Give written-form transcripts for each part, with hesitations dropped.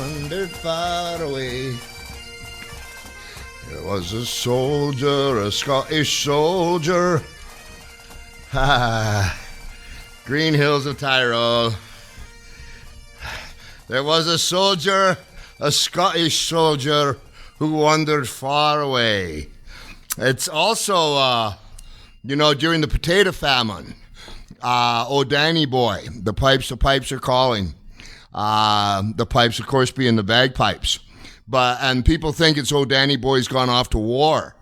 wandered far away. There was a soldier, a Scottish soldier. Green Hills of Tyrol. There was a soldier, a Scottish soldier, who wandered far away. It's also, during the potato famine, Oh Danny Boy, the pipes are calling. The pipes, of course, being the bagpipes. And people think it's Oh Danny Boy's gone off to war.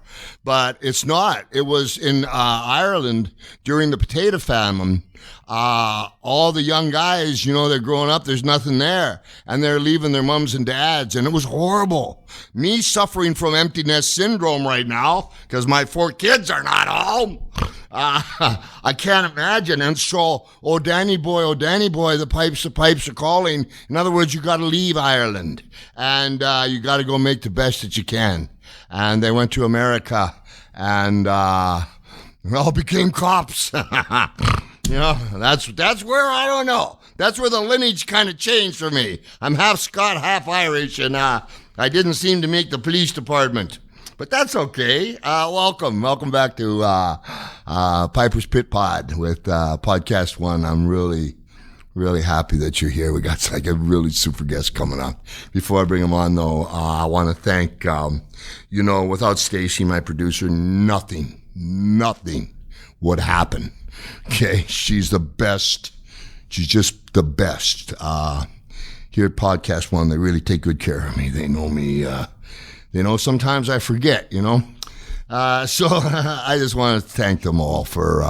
But it's not. It was in Ireland during the potato famine. All the young guys, they're growing up, there's nothing there. And they're leaving their mums and dads. And it was horrible. Me suffering from empty nest syndrome right now because my 4 kids are not home. I can't imagine. And so, oh Danny Boy, the pipes are calling. In other words, you got to leave Ireland. And you got to go make the best that you can. And they went to America and they all became cops. That's where, I don't know. That's where the lineage kind of changed for me. I'm half Scot, half Irish, and I didn't seem to make the police department. But that's okay. Welcome back to Piper's Pit Pod with Podcast 1. I'm really, really happy that you're here. We got like a really super guest coming up. Before I bring him on, though, I want to thank, without Stacy, my producer, nothing would happen. Okay, she's the best. She's just the best. Here at Podcast 1, they really take good care of me. They know me. Sometimes I forget, So I just want to thank them all for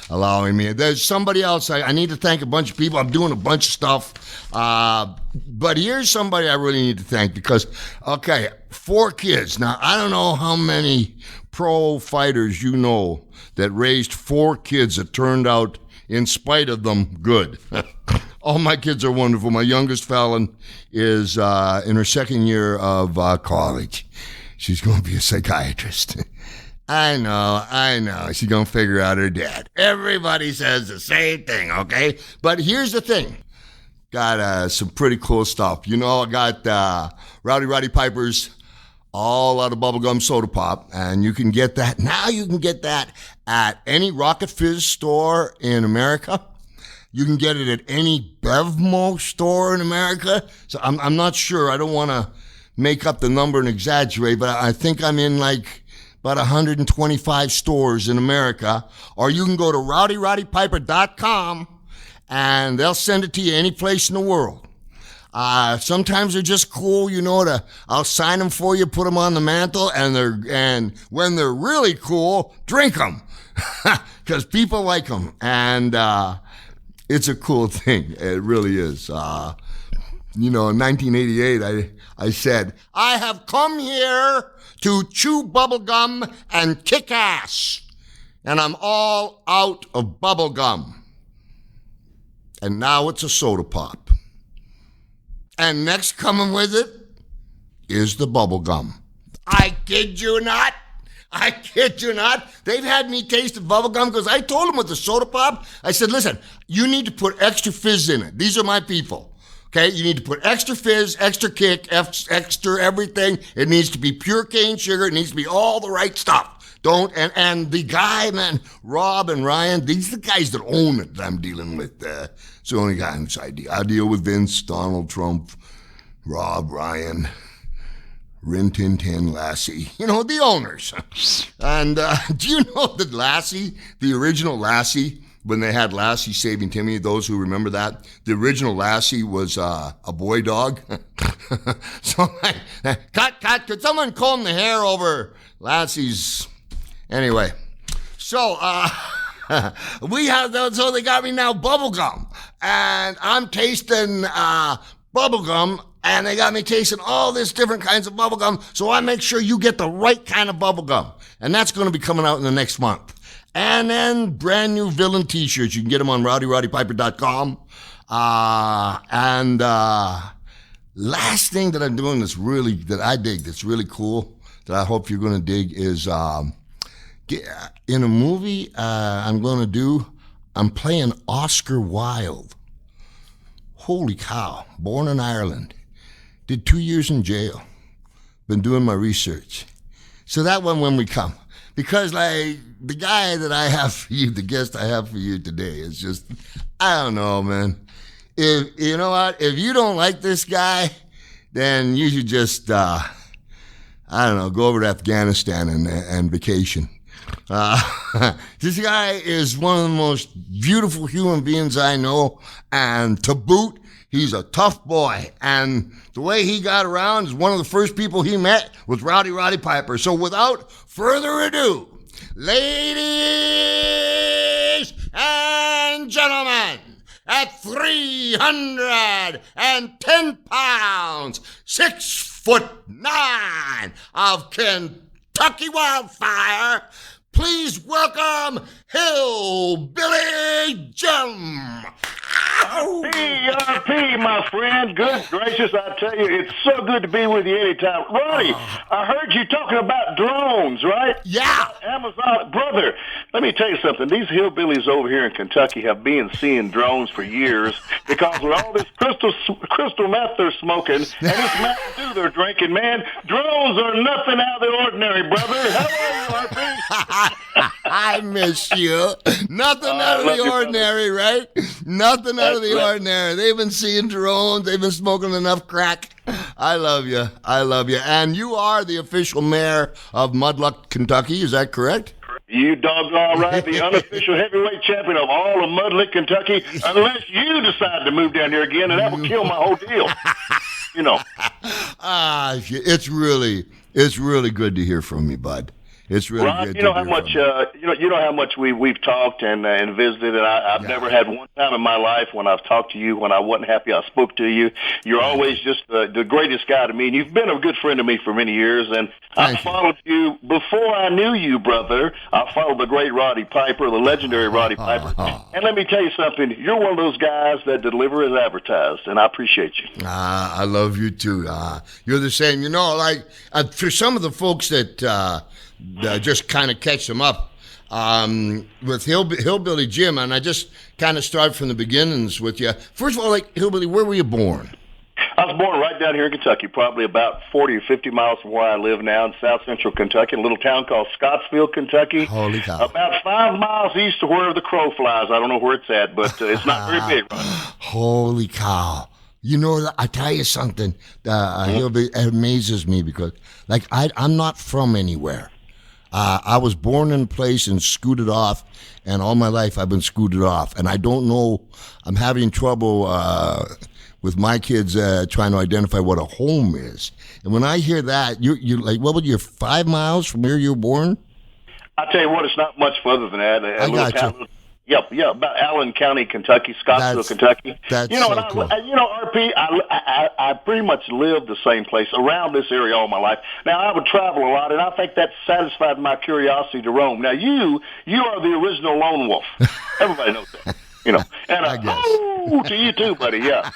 allowing me. There's somebody else. I need to thank a bunch of people. I'm doing a bunch of stuff. But here's somebody I really need to thank because, 4 kids. Now, I don't know how many pro fighters that raised 4 kids that turned out, in spite of them, good. All my kids are wonderful. My youngest Fallon is in her 2nd year of college. She's going to be a psychiatrist. I know. She's going to figure out her dad. Everybody says the same thing, okay? But here's the thing. Got some pretty cool stuff. I got Rowdy Pipers all out of bubblegum soda pop, and you can get that. Now you can get that at any Rocket Fizz store in America. You can get it at any Bevmo store in America. So I'm not sure. I don't want to make up the number and exaggerate, but I think I'm in like about 125 stores in America. Or you can go to rowdyroddypiper.com and they'll send it to you any place in the world. Sometimes they're just cool, I'll sign them for you, put them on the mantle, and when they're really cool, drink them. Because people like them. And, it's a cool thing. It really is. In 1988, I said, I have come here to chew bubblegum and kick ass. And I'm all out of bubblegum. And now it's a soda pop. And next coming with it is the bubblegum. I kid you not. They've had me taste the bubblegum because I told them with the soda pop, I said, listen, you need to put extra fizz in it. These are my people. Okay, you need to put extra fizz, extra kick, extra everything. It needs to be pure cane sugar. It needs to be all the right stuff. And the guy, man, Rob and Ryan, these are the guys that own it that I'm dealing with. It's the only guy on this idea. I deal with Vince, Donald Trump, Rob, Ryan, Rin Tin Tin, Lassie, the owners. And do you know that Lassie, the original Lassie, when they had Lassie Saving Timmy, those who remember that, the original Lassie was a boy dog. So, cut, could someone comb the hair over Lassie's? Anyway, so so they got me now bubblegum. And I'm tasting bubblegum. And they got me tasting all this different kinds of bubblegum, so I make sure you get the right kind of bubblegum. And that's going to be coming out in the next month. And then brand new villain t-shirts. You can get them on rowdyroddypiper.com. Last thing that I'm doing that I dig, that's really cool, that I hope you're going to dig is in a movie I'm playing Oscar Wilde. Holy cow, born in Ireland. did 2 years in jail. Been doing my research. So that one when we come. Because like the guy that I have for you, the guest I have for you today is just, I don't know, man. If you know what, if you don't like this guy, then you should just, I don't know, go over to Afghanistan and vacation. This guy is one of the most beautiful human beings I know, and to boot, he's a tough boy. And the way he got around is one of the first people he met was Roddy Piper. So without further ado, ladies and gentlemen, at 310 pounds, 6'9" of Kentucky Wildfire, please welcome Hillbilly Jim. PRP, my friend. Good gracious, I tell you, it's so good to be with you anytime. Roddy, I heard you talking about drones, right? Yeah. Amazon. Brother, let me tell you something. These hillbillies over here in Kentucky have been seeing drones for years because with all this crystal meth they're smoking and this Mountain Dew they're drinking, man, drones are nothing out of the ordinary, brother. How are you, RP? I miss you. Nothing out of the ordinary, right? Nothing out of the ordinary. They've been seeing drones. They've been smoking enough crack. I love you. I love you. And you are the official mayor of Mudluck, Kentucky. Is that correct? You doggone right, the unofficial heavyweight champion of all of Mudlick, Kentucky, unless you decide to move down here again, and that will kill my whole deal. You know. It's really good to hear from you, bud. It's really Ron, good. You know how much we've talked and visited, and I've never had one time in my life when I've talked to you when I wasn't happy I spoke to you. You're always just the greatest guy to me, and you've been a good friend to me for many years. And I followed you before I knew you, brother. I followed the great Roddy Piper, the legendary Roddy Piper. And let me tell you something. You're one of those guys that deliver as advertised, and I appreciate you. I love you too. You're the same. You know, like for some of the folks that. Just kind of catch them up with Hillbilly Jim, and I just kind of start from the beginnings with you. First of all, like Hillbilly, where were you born? I was born right down here in Kentucky, probably about 40 or 50 miles from where I live now in south central Kentucky, a little town called Scottsville, Kentucky. Holy cow. About 5 miles east of where the crow flies. I don't know where it's at, but it's not very big. Right? Holy cow. You know, I tell you something, Hillbilly, it amazes me because, like, I'm not from anywhere. I was born in a place and scooted off, and all my life I've been scooted off. And I don't know, I'm having trouble with my kids trying to identify what a home is. And when I hear that, you're like, what, you're 5 miles from where you were born? I'll tell you what, it's not much further than that. I got you. Yeah, about Allen County, Kentucky, Scottsville, Kentucky. That's you know, so cool. RP, I pretty much lived the same place around this area all my life. Now, I would travel a lot, and I think that satisfied my curiosity to roam. Now, you are the original lone wolf. Everybody knows that. You know, and I guess. To you too, buddy. Yeah.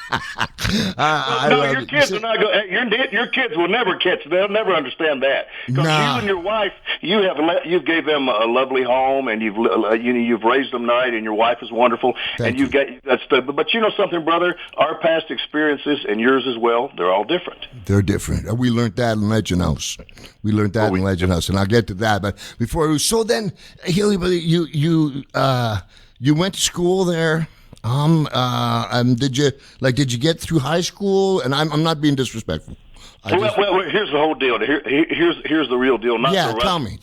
Your kids are not going. Your kids will never catch. They'll never understand that because you and your wife, you gave them a lovely home, and you've raised them right, and your wife is wonderful, and you get that's the. But you know something, brother, our past experiences and yours as well, they're all different. They're different. We learned that in Legend House. In Legend House, and I'll get to that. But before, so then, Hillbilly, you went to school there. Did you get through high school? And I'm not being disrespectful. Well, here's the whole deal. Here's the real deal. Tell me.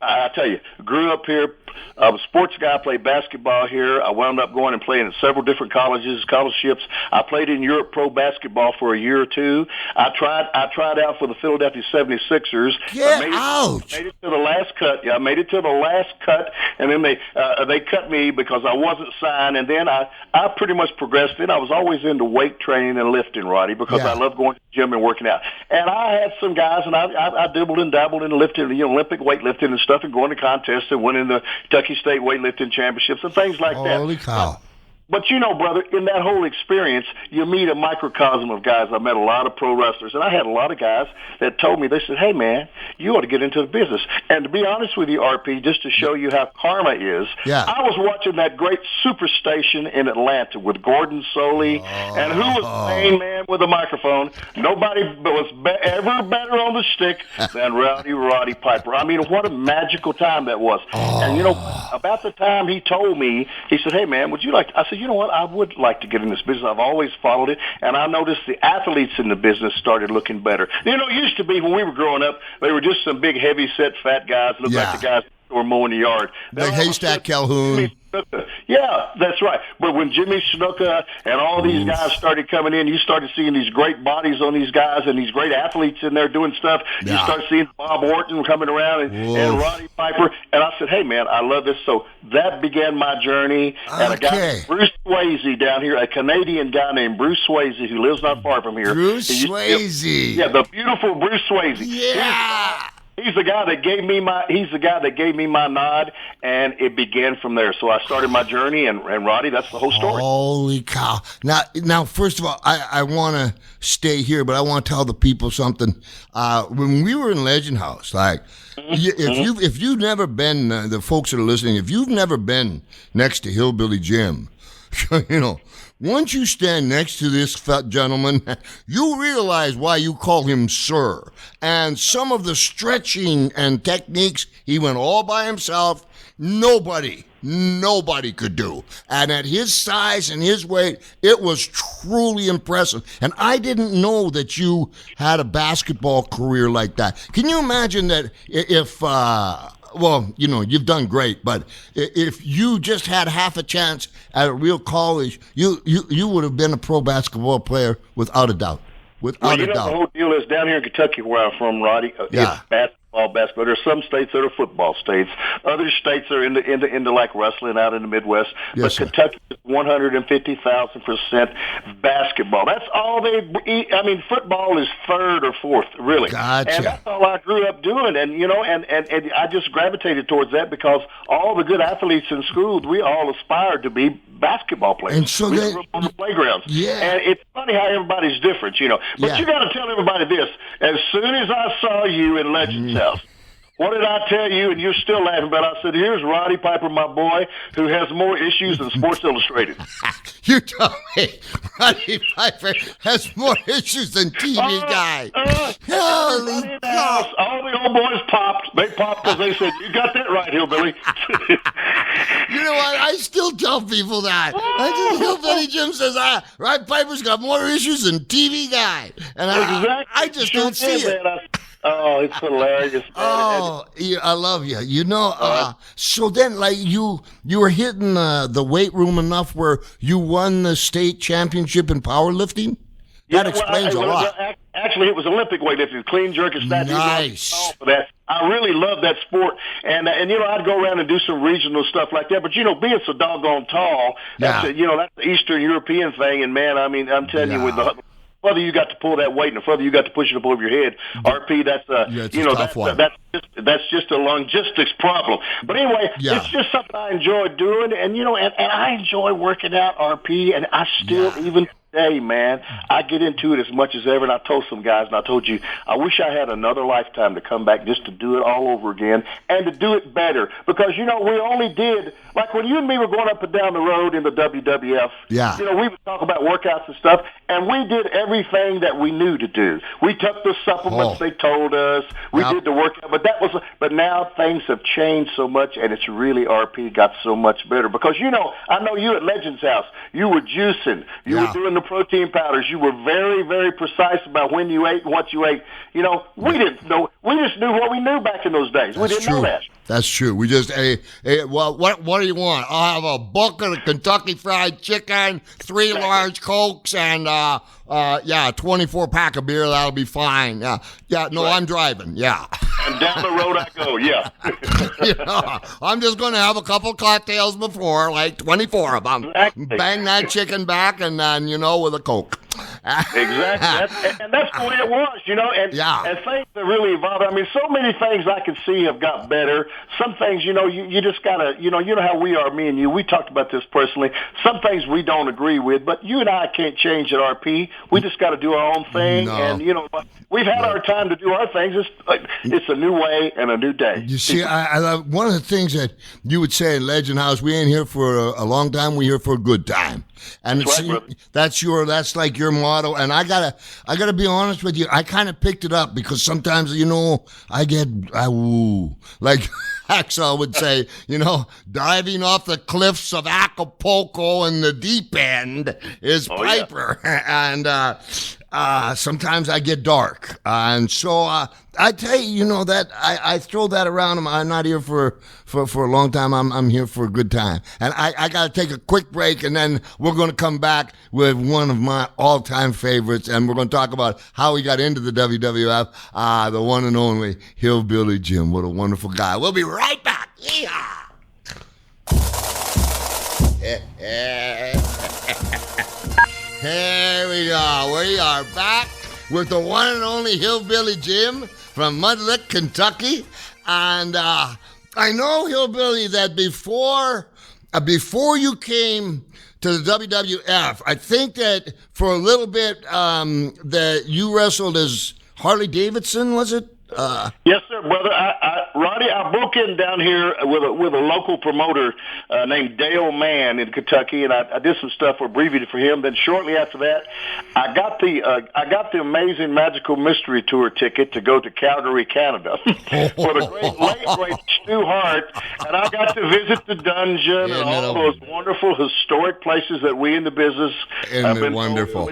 I tell you, grew up here. I was a sports guy. I played basketball here. I wound up going and playing at several different colleges, scholarships. I played in Europe pro basketball for a year or two. I tried out for the Philadelphia 76ers. Made it to the last cut. Yeah, I made it to the last cut, and then they cut me because I wasn't signed. And then I pretty much progressed in. I was always into weight training and lifting, Roddy, because I love going to the gym and working out. And I had some guys, and I dibbled and dabbled in lifting, Olympic weightlifting and stuff, and going to contests and winning the Kentucky State weightlifting championships and things like that. Holy cow. But brother, in that whole experience, you meet a microcosm of guys. I met a lot of pro wrestlers, and I had a lot of guys that told me, they said, hey, man, you ought to get into the business. And to be honest with you, RP, just to show you how karma is, I was watching that great Superstation in Atlanta with Gordon Soley, and who was the main man with a microphone? Nobody was ever better on the stick than Roddy Piper. I mean, what a magical time that was. And, about the time he told me, he said, hey, man, would you like to? I said, you know what? I would like to get in this business. I've always followed it, and I noticed the athletes in the business started looking better. It used to be when we were growing up, they were just some big, heavy-set, fat guys, looked like the guys who were mowing the yard. Like Haystack Calhoun. Yeah, that's right. But when Jimmy Snuka and all these guys started coming in, you started seeing these great bodies on these guys and these great athletes in there doing stuff. You start seeing Bob Orton coming around and Roddy Piper. And I said, hey, man, I love this. So that began my journey. And a guy, Bruce Swayze down here, a Canadian guy named Bruce Swayze who lives not far from here. Bruce Swayze. Yeah, the beautiful Bruce Swayze. Yeah. He's the guy that gave me my nod, and it began from there. So I started my journey, and Roddy, that's the whole story. Holy cow! Now, first of all, I want to stay here, but I want to tell the people something. When we were in Legend House, if you've never been, the folks that are listening, if you've never been next to Hillbilly Jim, once you stand next to this fat gentleman, you realize why you call him sir. And some of the stretching and techniques he went all by himself, nobody could do. And at his size and his weight, it was truly impressive. And I didn't know that you had a basketball career like that. Can you imagine that if well, you've done great, but if you just had half a chance at a real college, you would have been a pro basketball player without a doubt. Without a doubt. The whole deal is down here in Kentucky where I'm from, Roddy. It's basketball. There's some states that are football states. Other states are into like wrestling out in the Midwest. Yes, but Kentucky is 150,000% basketball. That's all they eat. I mean, football is third or fourth, really. Gotcha. And that's all I grew up doing. And, and I just gravitated towards that because all the good athletes in school, we all aspired to be basketball players. And so we grew up on the playgrounds. Yeah. And it's funny how everybody's different, But you got to tell everybody this. As soon as I saw you in Legends House, what did I tell you? And you're still laughing about it. I said, here's Roddy Piper, my boy, who has more issues than Sports Illustrated. You told me Roddy Piper has more issues than TV Guy. Holy cow. All the old boys popped. They popped because they said, you got that right, Hillbilly. You know what? I still tell people that. Hillbilly Jim says, Roddy Piper's got more issues than TV Guy. And I just don't see it. Man, it's hilarious. Oh, I love you. So then, you were hitting the weight room enough where you won the state championship in powerlifting? That explains a lot. Actually, it was Olympic weightlifting, clean jerk and snatch. Nice. For that. I really love that sport, and I'd go around and do some regional stuff like that. But being so doggone tall, that's the Eastern European thing. And man, I mean, I'm telling you, with the further you got to pull that weight and the further you got to push it up over your head, RP, that's just a logistics problem. But anyway, it's just something I enjoy doing, and I enjoy working out, RP, and I still even today, man, I get into it as much as ever, and I told some guys, and I told you, I wish I had another lifetime to come back just to do it all over again and to do it better. Because, we only did, like when you and me were going up and down the road in the WWF, we would talk about workouts and stuff, and we did everything that we knew to do. We took the supplements they told us. We did the workout, but now things have changed so much, and it's really, RP, got so much better. Because, I know you at Legends House, you were juicing, you were doing the protein powders. You were very, very precise about when you ate and what you ate. We didn't know. We just knew what we knew back in those days. We didn't know that. That's true. We just well, what do you want? I'll have a bucket of Kentucky Fried Chicken, 3 large Cokes, and 24 pack of beer. That'll be fine. No, I'm driving. Yeah. And down the road I go. Yeah. I'm just going to have a couple cocktails before, like 24 of them. Exactly. Bang that chicken back, and then with a Coke. Exactly. And that's the way it was, and things have really evolved. I mean, so many things I can see have got better. Some things, you just got to, you know how we are, me and you. We talked about this personally. Some things we don't agree with, but you and I can't change at RP. We just got to do our own thing. No. And, we've had our time to do our things. It's a new way and a new day. You see, I love one of the things that you would say in Legend House, we ain't here for a long time, we're here for a good time. And that's like your motto. And I gotta be honest with you, I kind of picked it up because sometimes, I get, like Axel would say, diving off the cliffs of Acapulco in the deep end is Piper. Yeah. And sometimes I get dark. And so I tell you, that I throw that around. I'm not here for a long time. I'm here for a good time. And I got to take a quick break, and then we're going to come back with one of my all-time favorites, and we're going to talk about how he got into the WWF, the one and only Hillbilly Jim. What a wonderful guy. We'll be right back. Yeehaw! Here we go. We are back with the one and only Hillbilly Jim from Mudlick, Kentucky. And I know, Hillbilly, that before you came to the WWF, I think that for a little bit that you wrestled as Harley Davidson, was it? Yes, sir, brother. Roddy, I broke in down here with a local promoter named Dale Mann in Kentucky, and I did some stuff abbreviated for him. Then shortly after that, I got the amazing Magical Mystery Tour ticket to go to Calgary, Canada, for the great Stu Hart, and I got to visit the dungeon and all those wonderful historic places that we in the business have been wonderful.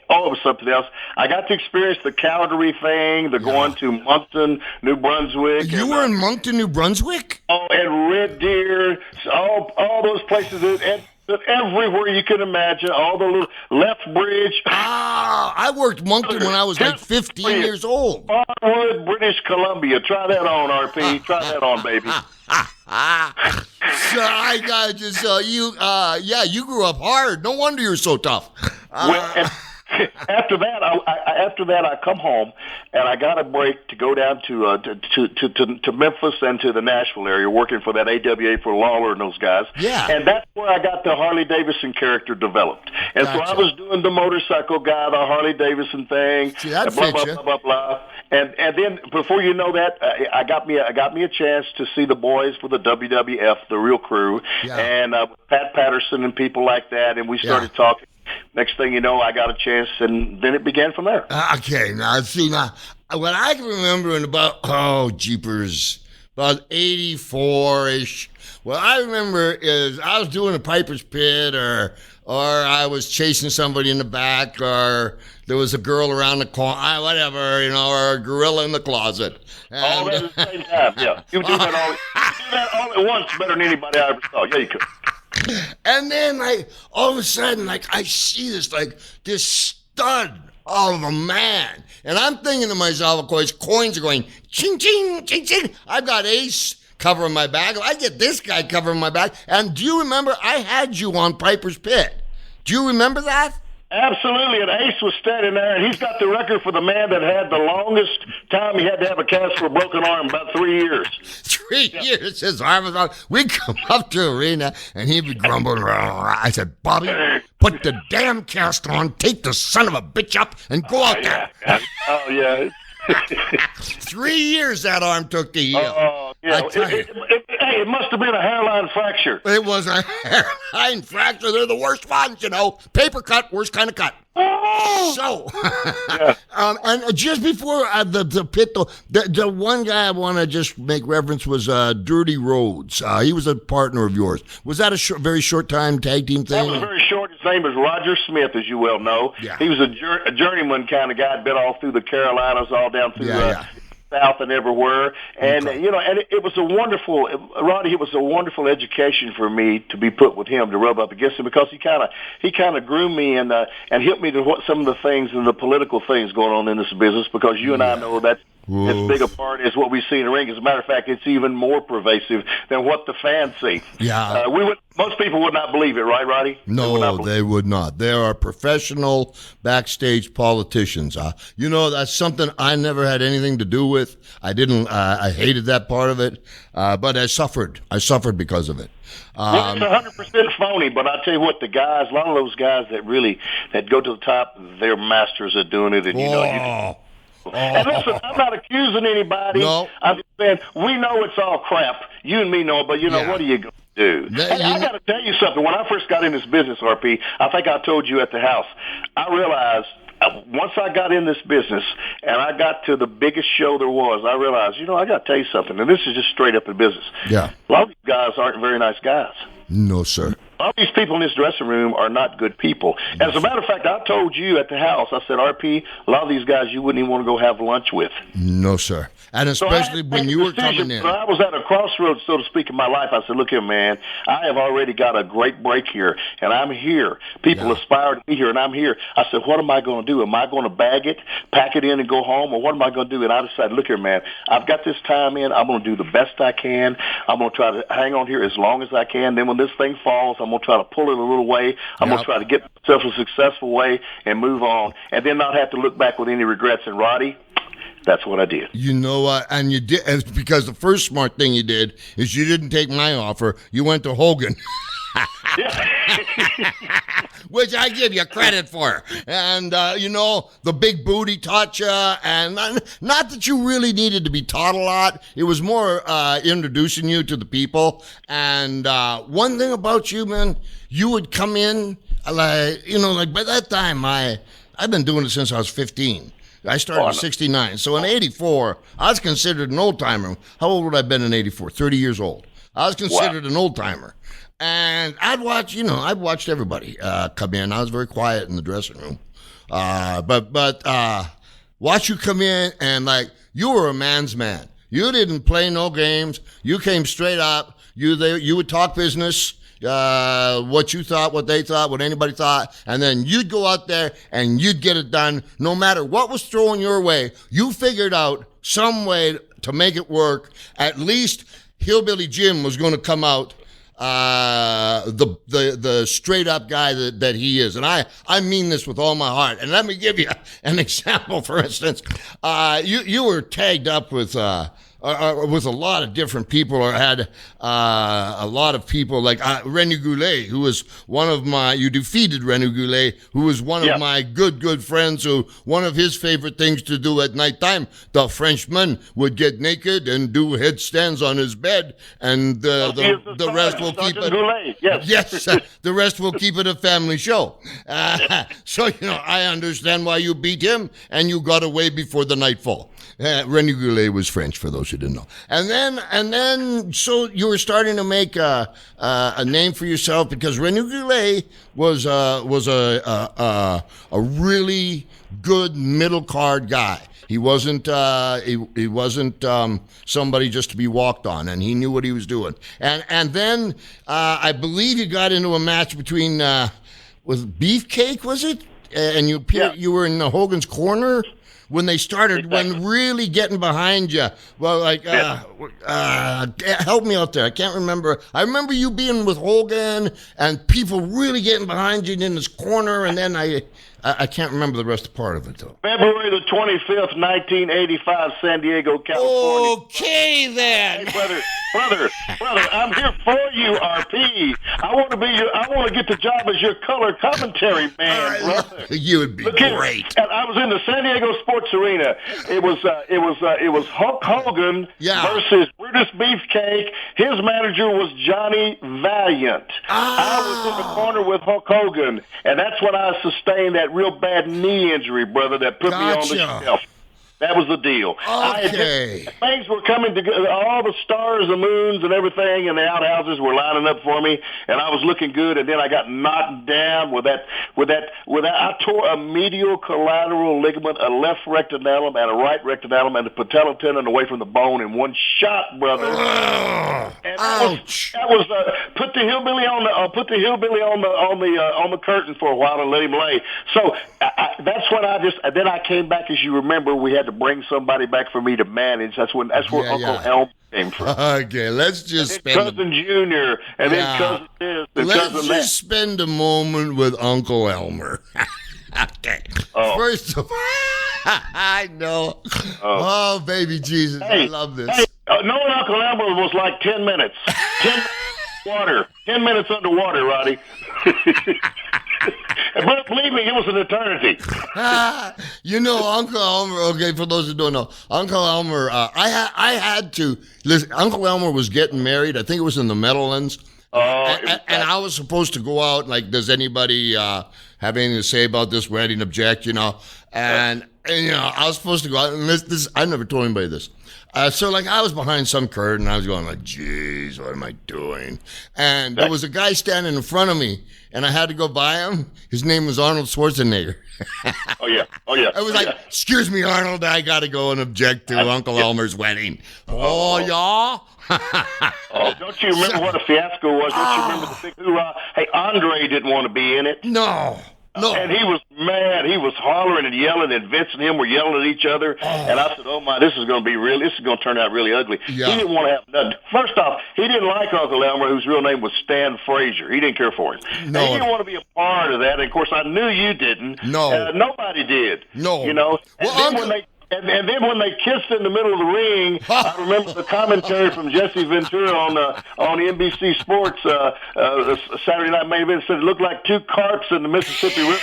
Oh, it was something else. I got to experience the Calgary thing, going to Moncton, New Brunswick. You were in Moncton, New Brunswick? Oh, and Red Deer, all those places, and everywhere you can imagine, all the little Left Bridge. I worked Moncton when I was like 15 years old. Farnwood, British Columbia. Try that on, RP. Try that on, baby. So I got just you grew up hard. No wonder you're so tough. After that, I come home and I got a break to go down to Memphis and to the Nashville area, working for that AWA for Lawler and those guys. Yeah, and that's where I got the Harley Davidson character developed. And so I was doing the motorcycle guy, the Harley Davidson thing, see, that blah blah, blah blah blah. And then before you know that, I got me a chance to see the boys for the WWF, the Real Crew, and Pat Patterson and people like that, and we started talking. Next thing you know, I got a chance, and then it began from there. Okay, now what I can remember in about jeepers, about 84-ish. What I remember is I was doing a Piper's Pit, or I was chasing somebody in the back, or there was a girl around the corner, whatever, or a gorilla in the closet. All that at the same time, yeah. You do that all at once better than anybody I ever saw. Yeah, you could. And then, all of a sudden, I see this stud of a man. And I'm thinking to myself, of course, coins are going, ching, ching, ching, ching. I've got Ace covering my back. I get this guy covering my back. And do you remember, I had you on Piper's Pit. Do you remember that? Absolutely, and Ace was standing there, and he's got the record for the man that had the longest time he had to have a cast for a broken arm, about 3 years. 3 years, his arm was on. We'd come up to the arena, and he'd be grumbling. I said, Bobby, put the damn cast on, take the son of a bitch up, and go out there. Oh, yeah. 3 years that arm took to heal. Oh, yeah. It must have been a hairline fracture. It was a hairline fracture. They're the worst ones, Paper cut, worst kind of cut. Oh. So, and just before the pit, though, the one guy I want to just make reference was Dirty Rhodes. He was a partner of yours. Was that a very short time tag team thing? That was very short. His name is Roger Smith, as you well know. Yeah. He was a journeyman kind of guy, been all through the Carolinas, all down through South and everywhere. And, and it was a wonderful, Roddy, it was a wonderful education for me to be put with him, to rub up against him, because he kind of groomed me and helped me to what some of the things and the political things going on in this business, because you and I know that's as big a part as what we see in the ring. As a matter of fact, it's even more pervasive than what the fans see. Yeah. Most people would not believe it, right, Roddy? No, they would not. They are professional backstage politicians. That's something I never had anything to do with. I hated that part of it, but I suffered. I suffered because of it. Well, it's 100% phony, but I tell you what, a lot of those guys that go to the top, they're masters at doing it, and And listen, I'm not accusing anybody. No. I'm just saying, we know it's all crap. You and me know, but what are you going to do? I got to tell you something. When I first got in this business, RP, I think I told you at the house, I realized once I got in this business and I got to the biggest show there was, I realized, I got to tell you something, and this is just straight up in business. Yeah. A lot of these guys aren't very nice guys. No, sir. A lot of these people in this dressing room are not good people. As a matter of fact, I told you at the house, I said, RP, a lot of these guys you wouldn't even want to go have lunch with. No, sir. And especially when you were coming in. When I was at a crossroads, so to speak, in my life, I said, look here, man, I have already got a great break here, and I'm here. People aspire to be here, and I'm here. I said, what am I going to do? Am I going to bag it, pack it in, and go home, or what am I going to do? And I decided, look here, man, I've got this time in. I'm going to do the best I can. I'm going to try to hang on here as long as I can. Then when this thing falls, I'm going to try to pull it a little way. I'm going to try to get myself a successful way and move on, and then not have to look back with any regrets. And Roddy, that's what I did. You know what? And you did, because the first smart thing you did is you didn't take my offer. You went to Hogan. Which I give you credit for. And, the big booty taught you. And not that you really needed to be taught a lot. It was more introducing you to the people. And one thing about you, man, you would come in, by that time, I've been doing it since I was 15. I started in 69. So in 84, I was considered an old-timer. How old would I have been in 84? 30 years old. I was considered an old-timer. And I've watched everybody come in. I was very quiet in the dressing room. But watch you come in and, you were a man's man. You didn't play no games. You came straight up. You would talk business. What you thought, what they thought, what anybody thought, and then you'd go out there and you'd get it done no matter what was thrown your way. You figured out some way to make it work. At least Hillbilly Jim was going to come out the straight up guy that he is. And I mean this with all my heart. And let me give you an example. For instance, you were tagged up with a lot of different people, or had a lot of people like Renu Goulet, who was you defeated Renu Goulet, who was one of my good friends, who one of his favorite things to do at nighttime, the Frenchman would get naked and do headstands on his bed, and the rest will keep it. Goulet, yes, the rest will keep it a family show. So, I understand why you beat him, and you got away before the nightfall. Renu Goulet was French, for those who didn't know. And then, so you were starting to make a name for yourself, because Renu Goulet was a really good middle card guy. He wasn't he wasn't somebody just to be walked on, and he knew what he was doing. And then I believe you got into a match between with Beefcake, was it? And you were in Hogan's corner. When they started, when really getting behind you, well, help me out there. I can't remember. I remember you being with Hogan and people really getting behind you in this corner, and then I can't remember the rest of part of it, though. February the 25th, 1985, San Diego, California. Okay, then. Hey, brother, I'm here for you, RP. I want to get the job as your color commentary man, brother. You would be great. I was in the San Diego Sports Arena. It was Hulk Hogan versus Brutus Beefcake. His manager was Johnny Valiant. I was in the corner with Hulk Hogan, and that's when I sustained that real bad knee injury, brother, that put me on the shelf. That was the deal. Okay. Things were coming together. All the stars, the moons, and everything, and the outhouses were lining up for me, and I was looking good. And then I got knocked down with that. I tore a medial collateral ligament, a left rectinellum, and a right rectinellum, and the patella tendon away from the bone in one shot, brother. And ouch! That was put the hillbilly on the curtain for a while and let him lay. So that's when then I came back. As you remember, we had the to bring somebody back for me to manage. That's where Uncle Elmer came from. Okay, let's just spend cousin Junior, and then cousin this, and cousin that. Let's just spend a moment with Uncle Elmer. Okay. First of all, I know. Oh, baby Jesus, I love this. Hey, knowing Uncle Elmer was like 10 minutes. 10 minutes water. 10 minutes underwater, Roddy. But believe me, it was an eternity. Uncle Elmer, okay, for those who don't know, Uncle Elmer, I had to, listen, Uncle Elmer was getting married, I think it was in the Meadowlands, and I was supposed to go out, like, does anybody have anything to say about this wedding, object, and I was supposed to go out, and this I never told anybody this. So, like, I was behind some curtain, and I was going like, geez, what am I doing? And there was a guy standing in front of me, and I had to go by him. His name was Arnold Schwarzenegger. Oh, yeah. I was like, excuse me, Arnold, I got to go and object to Uncle Elmer's wedding. Oh, y'all? Don't you remember what a fiasco was? Don't you remember the big hoorah? Hey, Andre didn't want to be in it. No. And he was mad. He was hollering and yelling, and Vince and him were yelling at each other. And I said, oh, my, this is going to be real. This is going to turn out really ugly. Yeah. He didn't want to have nothing. First off, he didn't like Uncle Elmer, whose real name was Stan Frazier. He didn't care for him. No. He didn't want to be a part of that. And, of course, I knew you didn't. No. Nobody did. No. And then when they kissed in the middle of the ring, I remember the commentary from Jesse Ventura on NBC Sports Saturday Night Main Event said it looked like two carps in the Mississippi River.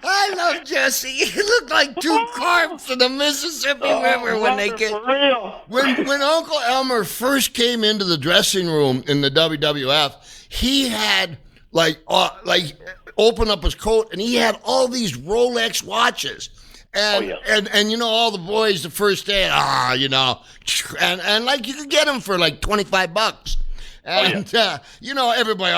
I love Jesse. It looked like two carps in the Mississippi River when they get. For real. When Uncle Elmer first came into the dressing room in the WWF, he had open up his coat, and he had all these Rolex watches. And all the boys the first day, and like you could get them for like $25. And, everybody,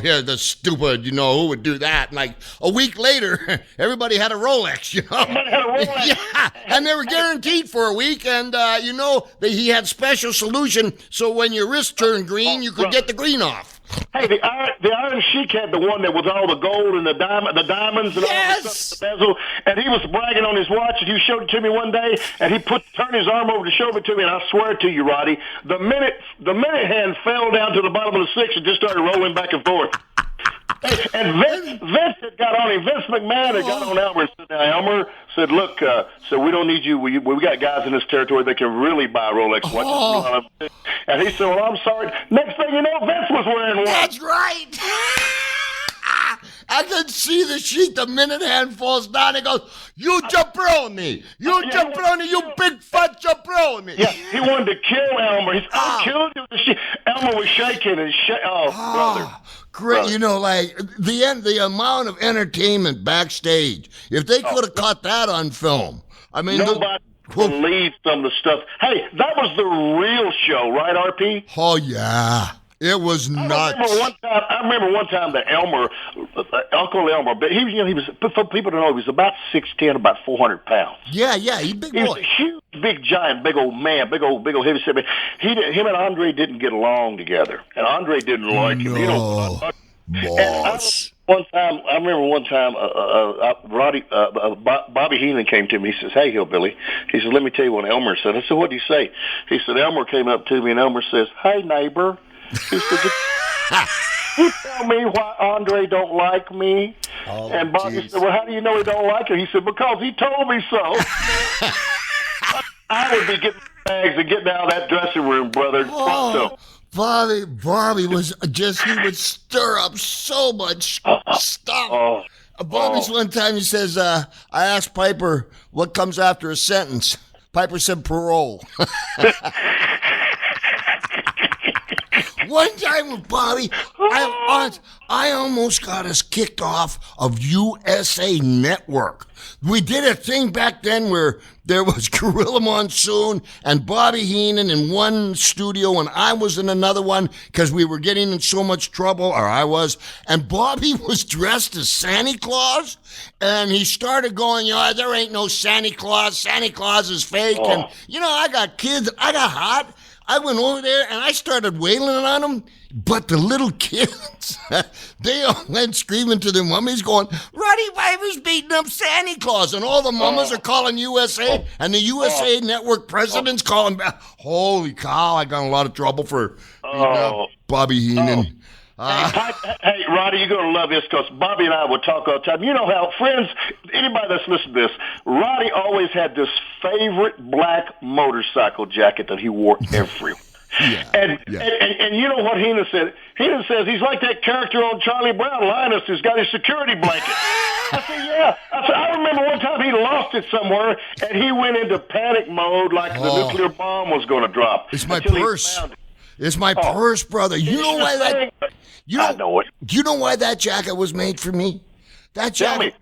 here, the stupid, who would do that? And like a week later, everybody had a Rolex, Everybody had a Rolex. Yeah, and they were guaranteed for a week. And, he had special solution. So when your wrist turned green, you could get the green off. Hey, the Iron Sheik had the one that was all the gold and the diamonds and all the stuff, the bezel, and he was bragging on his watch, and he showed it to me one day, and he turned his arm over to show it to me, and I swear to you, Roddy, the minute hand fell down to the bottom of the six and just started rolling back and forth. And Vince had got on him. Vince McMahon had got on Elmer and said, Elmer said, look, so we don't need you. We got guys in this territory that can really buy Rolex watches. And he said, well, I'm sorry. Next thing you know, Vince was wearing one. That's right. I could see the Sheik the minute hand falls down and goes, you jabroni. You jabroni, you big fat jabroni. Yeah, he wanted to kill Elmer. He said, I killed you. Elmer was shaking and brother. Great, the amount of entertainment backstage. If they could have caught that on film, I mean, nobody believed some of the stuff. Hey, that was the real show, right, RP? Oh yeah, it was nuts. I remember one time that Uncle Elmer, but he was. For people to know, he was about 6'10", about 400 pounds. Yeah, he's big boy. He was a huge, big giant, big old man, big old heavy set. Him and Andre didn't get along together, and Andre didn't like him. Boss. I remember one time, Bobby Heenan came to me. He says, hey, Hillbilly. He said, let me tell you what Elmer said. I said, what did he say? He said, Elmer came up to me, and Elmer says, hey, neighbor. He said, you tell me why Andre don't like me? And Bobby said, well, how do you know he don't like you? He said, because he told me so. I would be getting bags and getting out of that dressing room, brother. Bobby was just, he would stir up so much stuff. Bobby's one time, he says, I asked Piper what comes after a sentence. Piper said parole. One time with Bobby, I almost got us kicked off of USA Network. We did a thing back then where there was Gorilla Monsoon and Bobby Heenan in one studio, and I was in another one because we were getting in so much trouble, or I was, and Bobby was dressed as Santa Claus, and he started going, there ain't no Santa Claus is fake, and, I got kids, I got hot. I went over there and I started wailing on them. But the little kids, they all went screaming to their mummies going, Roddy Piper's beating up Santa Claus. And all the mamas are calling USA. And the USA Network president's calling back. Holy cow, I got in a lot of trouble for beating up Bobby Heenan. Hey, Roddy, you're going to love this because Bobby and I would talk all the time. You know how, friends, anybody that's listening to this, Roddy always had this favorite black motorcycle jacket that he wore everywhere. And you know what Heenan said? Heenan says he's like that character on Charlie Brown, Linus, who's got his security blanket. I said, yeah. I remember one time he lost it somewhere, and he went into panic mode like the nuclear bomb was going to drop. It's my purse. It's my purse, brother. You know why that? I know it. Do you know why that jacket was made for me? That jacket,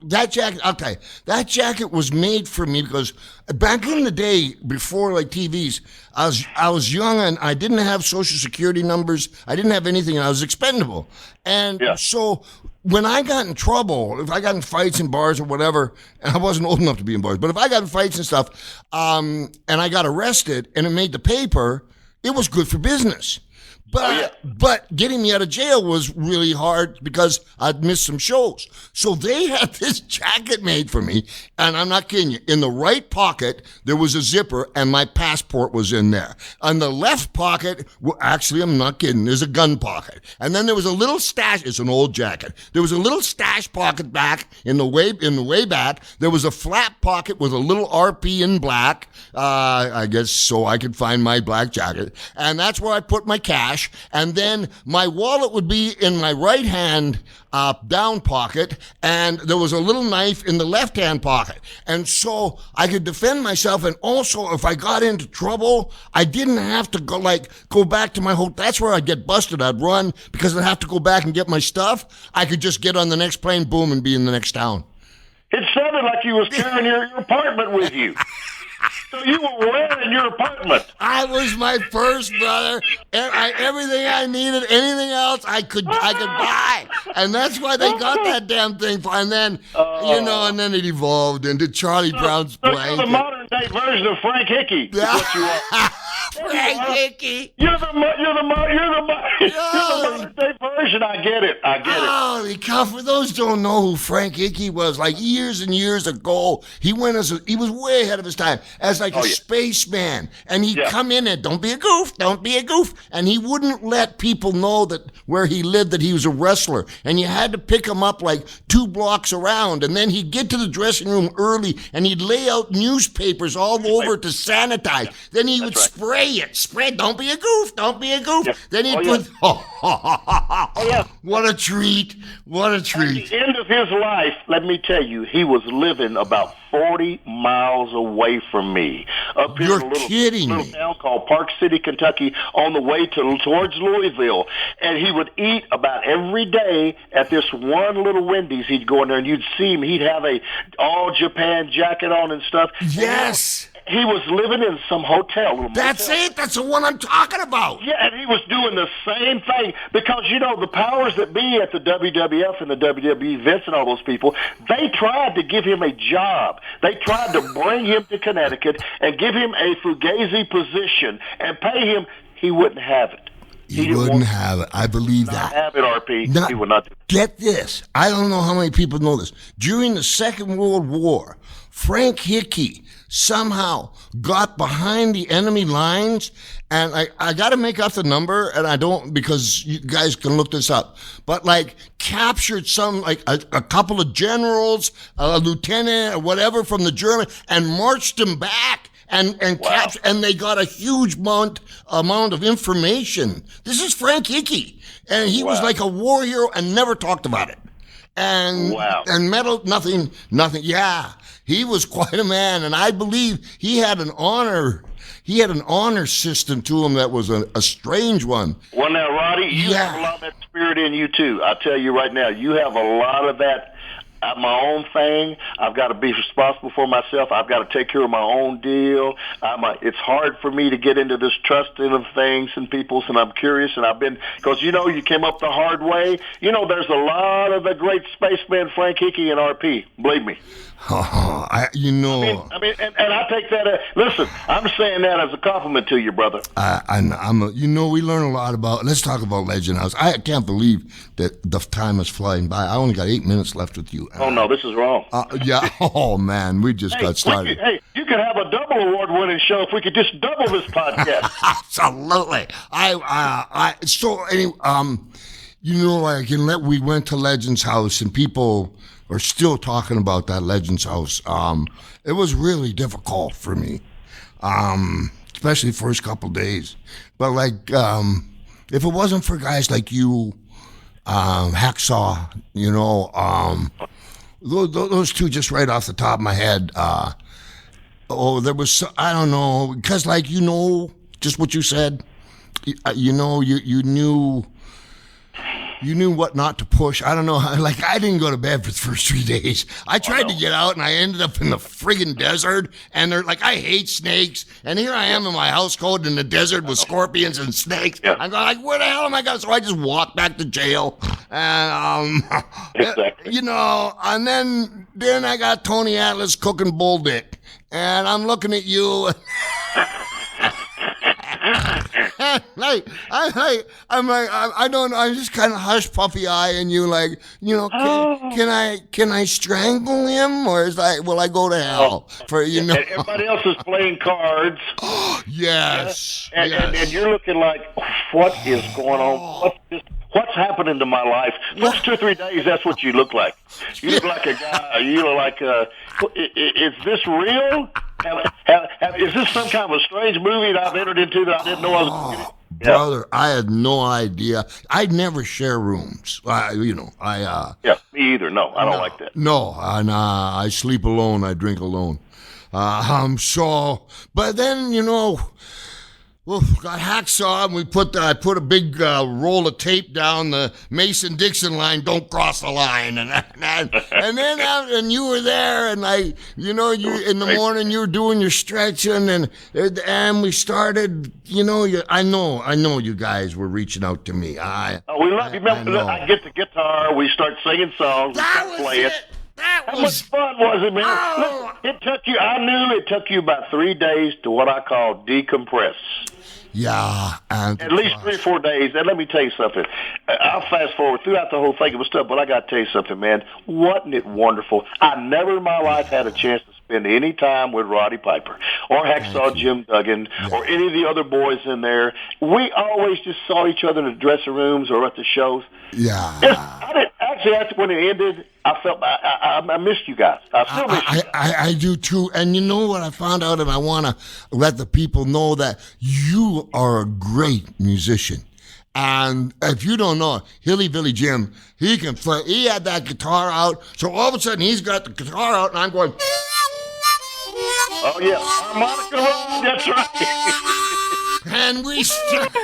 okay. That jacket was made for me because back in the day, before like TVs, I was young and I didn't have social security numbers. I didn't have anything, and I was expendable. And so when I got in trouble, if I got in fights in bars or whatever, and I wasn't old enough to be in bars, but if I got in fights and stuff, and I got arrested and it made the paper, it was good for business. But getting me out of jail was really hard because I'd missed some shows. So they had this jacket made for me, and I'm not kidding you. In the right pocket, there was a zipper, and my passport was in there. On the left pocket, well, actually, I'm not kidding, there's a gun pocket. And then there was a little stash. It's an old jacket. There was a little stash pocket back in the way back. There was a flap pocket with a little RP in black, I guess so I could find my black jacket. And that's where I put my cash. And then my wallet would be in my right hand down pocket, and there was a little knife in the left hand pocket. And so I could defend myself, and also if I got into trouble, I didn't have to go back to my hotel. That's where I'd get busted. I'd run because I'd have to go back and get my stuff. I could just get on the next plane, boom, and be in the next town. It sounded like you was carrying your apartment with you. So you were rare in your apartment. I was my first brother. Everything I needed, anything else I could buy, and that's why they got that damn thing. And then and then it evolved into Charlie Brown's blanket. You're the modern day version of Frank Hickey. Is what you are. Frank Hickey. You're the modern day version. I get it. Holy cow! For those who don't know who Frank Hickey was, like years and years ago, he was way ahead of his time as like a spaceman, and he'd come in and don't be a goof, and he wouldn't let people know that where he lived that he was a wrestler, and you had to pick him up like 2 blocks around, and then he'd get to the dressing room early, and he'd lay out newspapers all over to sanitize. Then he would spray it. Don't be a goof. Yeah. Then he'd put. What a treat! At the end of his life, let me tell you, he was living about 40 miles away from me. Up here in a little town called Park City, Kentucky, on the way towards Louisville. And he would eat about every day at this one little Wendy's. He'd go in there and you'd see him. He'd have a all Japan jacket on and stuff. Yes. He was living in some hotel. That's it. That's the one I'm talking about. Yeah, and he was doing the same thing because, the powers that be at the WWF and the WWE, Vince and all those people, they tried to give him a job. They tried to bring him to Connecticut and give him a fugazi position and pay him. He wouldn't have it. He wouldn't have it. I believe that. Have it, RP. He would not. Get this. I don't know how many people know this. During the Second World War, Frank Hickey somehow got behind the enemy lines, and I got to make up the number, and I don't because you guys can look this up, but captured some, a couple of generals, a lieutenant or whatever from the German, and marched them back. And captured, and they got a huge amount of information. This is Frank Hickey, and he was like a war hero and never talked about it. And medal, nothing. Yeah, he was quite a man, and I believe he had an honor system to him that was a strange one. Well, now, Roddy, you have a lot of that spirit in you too. I'll tell you right now, you have a lot of that I'm my own thing. I've got to be responsible for myself. I've got to take care of my own deal. It's hard for me to get into this trusting of things and people's, and I'm curious, and I've been, because, you came up the hard way. There's a lot of the great spacemen, Frank Hickey and RP, believe me. I take that. Listen, I'm saying that as a compliment to you, brother. We learn a lot about. Let's talk about Legend House. I can't believe that the time is flying by. I only got 8 minutes left with you. Oh no, this is wrong. Yeah. Oh man, we just got started. You could have a double award-winning show if we could just double this podcast. Absolutely. We went to Legends House and people are still talking about that Legends House. It was really difficult for me, especially the first couple days. But if it wasn't for guys like you, Hacksaw, those two just right off the top of my head. There was, I don't know, because just what you said, you knew what not to push. I don't know. I didn't go to bed for the first 3 days. I tried to get out, and I ended up in the friggin' desert. And I hate snakes. And here I am in my house coat in the desert with scorpions and snakes. Yeah. I'm going where the hell am I going? So I just walked back to jail. And, exactly. And then I got Tony Atlas cooking bull dick. And I'm looking at you. I'm just kind of hush puppy eyeing you can I strangle him or will I go to hell And everybody else is playing cards. Yes. And you're looking like, what is going on? What's happening to my life? First 2 or 3 days, that's what you look like. You look like a guy. You look like is this real? Is this some kind of a strange movie that I've entered into that I didn't know I was going to get? Brother, I had no idea. I'd never share rooms. Yeah, me either. No, I don't like that. No, and I sleep alone. I drink alone. But then, got Hacksaw, and I put a big roll of tape down the Mason-Dixon line, don't cross the line, and then you were there, and you in the morning you were doing your stretching, and we started, I know you guys were reaching out to me. We love you. Remember, I get the guitar, we start singing songs, we start playing. How much fun was it, man? Oh. I knew it took you about 3 days to what I call decompress. Yeah. At least 3 or 4 days. And let me tell you something. I'll fast forward throughout the whole thing. It was tough, but I got to tell you something, man. Wasn't it wonderful? I never in my life had a chance to spend any time with Roddy Piper or Hacksaw Jim Duggan or any of the other boys in there. We always just saw each other in the dressing rooms or at the shows. Yeah. Actually, when it ended, I felt I missed you guys. I still miss you guys. I do too. And you know what I found out, and I want to let the people know that you are a great musician. And if you don't know, Hillbilly Jim, he can play. He had that guitar out. So all of a sudden, he's got the guitar out, and I'm going. Oh, yeah. Harmonica roll. That's right. And we start.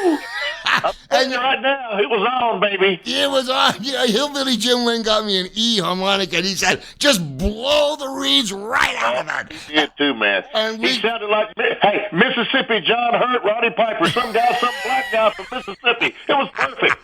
I'm telling you right now, it was on, baby. It was on. Yeah, Hillbilly Jim Lynn got me an E harmonica, and he said, just blow the reeds right out of it. He did too, man. He sounded like, hey, Mississippi John Hurt, Roddy Piper, some black guy from Mississippi. It was perfect.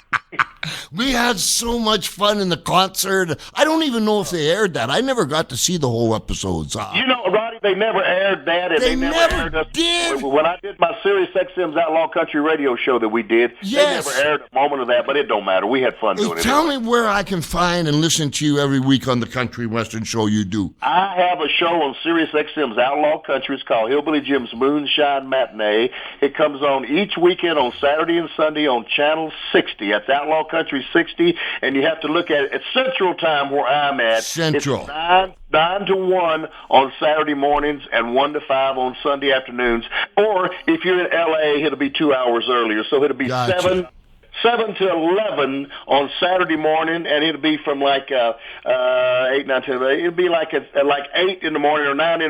We had so much fun in the concert. I don't even know if they aired that. I never got to see the whole episodes. Roddy, they never aired that. And they never aired us. Did. When I did my Sirius XM's Outlaw Country radio show that we did, yes. They never aired a moment of that, but it don't matter. We had fun doing it. Tell me where I can find and listen to you every week on the country western show you do. I have a show on Sirius XM's Outlaw Country. It's called Hillbilly Jim's Moonshine Matinee. It comes on each weekend on Saturday and Sunday on Channel 60. That's Outlaw Country 60, and you have to look at it at Central Time where I'm at. Central. It's 9 to 1 on Saturday mornings and 1 to 5 on Sunday afternoons. Or if you're in L.A., it'll be 2 hours earlier. So it'll be Gotcha. 7 to 11 on Saturday morning, and it'll be from 8, 9, 10, it'll be like 8 in the morning or 9 in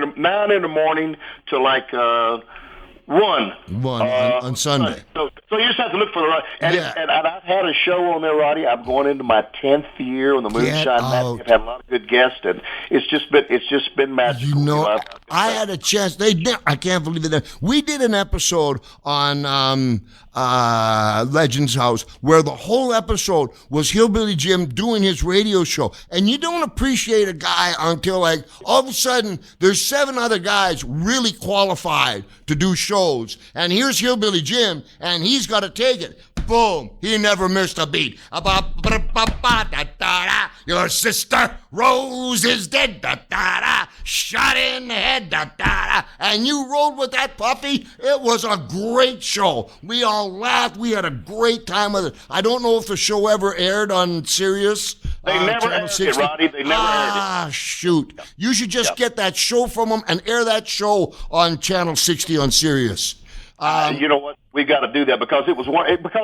the morning to 1. On Sunday. So you're have to look for the right. And I've had a show on there, Roddy. I'm going into my 10th year on the Moonshine Matinee. I've had a lot of good guests, and it's just been magical. You know, I had a chance. I can't believe it. We did an episode on Legends House where the whole episode was Hillbilly Jim doing his radio show, and you don't appreciate a guy until like all of a sudden there's 7 other guys really qualified to do shows, and here's Hillbilly Jim, and he's got to take it. Boom! He never missed a beat. Your sister Rose is dead. Shot in the head. And you rode with that puppy. It was a great show. We all laughed. We had a great time with it. I don't know if the show ever aired on Sirius. They never aired it, Roddy. They never aired it. Shoot. You should just get that show from them and air that show on Channel 60 on Sirius. You know what? We got to do that because because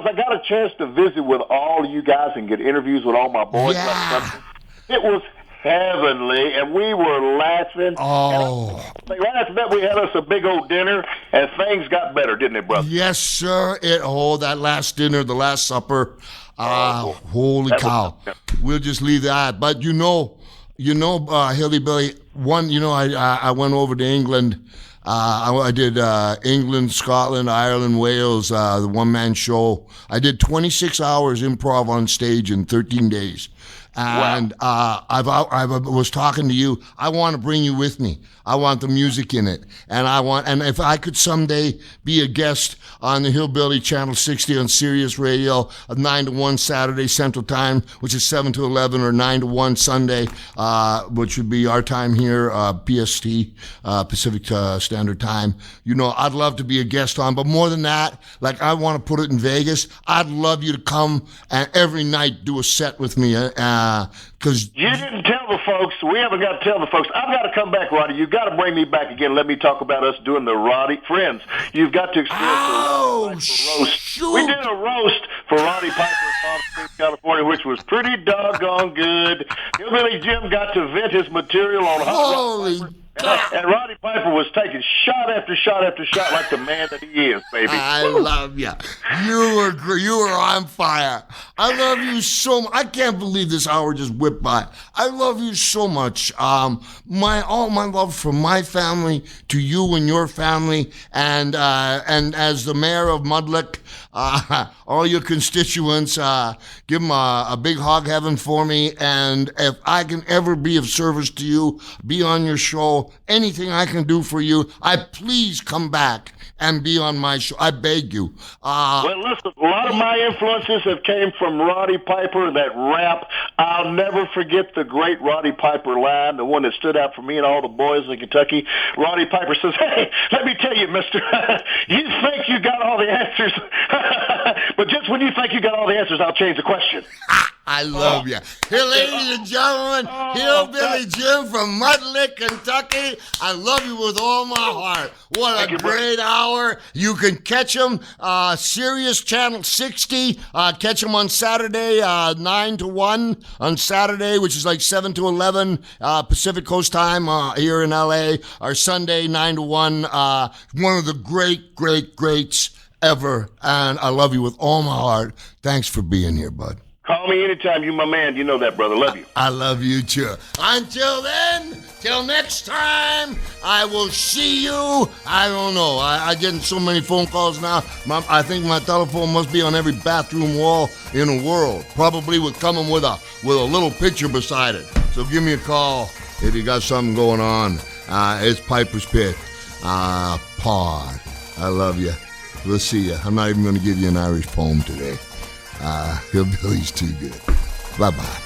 I got a chance to visit with all you guys and get interviews with all my boys. Yeah. It was heavenly, and we were laughing. Oh. And last night we had us a big old dinner, and things got better, didn't it, brother? Yes, sir. That last dinner, the last supper. Holy cow. We'll just leave that. But Hilly Billy, I went over to England. I did England, Scotland, Ireland, Wales, the one-man show. I did 26 hours improv on stage in 13 days. And I was talking to you. I want to bring you with me. I want the music in it. And if I could someday be a guest on the Hillbilly Channel 60 on Sirius Radio, 9 to 1 Saturday Central Time, which is 7 to 11, or 9 to 1 Sunday, which would be our time here, PST, Pacific Standard Time. I'd love to be a guest on, but more than that, like I want to put it in Vegas, I'd love you to come and every night do a set with me, because you didn't tell the folks. We haven't got to tell the folks. I've got to come back, Roddy. You've got to bring me back again. Let me talk about us doing the Roddy friends. You've got to experience the Roddy Piper roast. Shoot. We did a roast for Roddy Piper in Palm Springs, California, which was pretty doggone good. Hillbilly Jim got to vent his material on Holy Roddy Piper. And Roddy Piper was taking shot after shot after shot like the man that he is, baby. I love you. You were on fire. I love you so much. I can't believe this hour just whipped by. I love you so much. All my love from my family to you and your family, and as the mayor of Mudlick, all your constituents, give them a big hog heaven for me. And if I can ever be of service to you, be on your show, anything I can do for you, please come back and be on my show. I beg you. Well, listen, a lot of my influences have came from Roddy Piper, that rap. I'll never forget the great Roddy Piper line, the one that stood out for me and all the boys in Kentucky. Roddy Piper says, "Hey, let me tell you, mister, you think you got all the answers, but just when you think you got all the answers, I'll change the question." I love you. Hey, ladies and gentlemen, Hillbilly Jim from Mudlick, Kentucky. I love you with all my heart. What a great hour. You can catch him, Sirius Channel 60. Catch him on Saturday, 9 to 1 on Saturday, which is like 7 to 11 Pacific Coast time here in L.A. Or Sunday, 9 to 1. One of the greats ever. And I love you with all my heart. Thanks for being here, bud. Call me anytime. You my man. You know that, brother. Love you. I love you, too. Until then, till next time, I will see you. I don't know. I get so many phone calls now. I think my telephone must be on every bathroom wall in the world. Probably coming with a little picture beside it. So give me a call if you got something going on. It's Piper's Pit. Pod. I love you. We'll see you. I'm not even going to give you an Irish poem today. Hillbilly's too good. Bye-bye.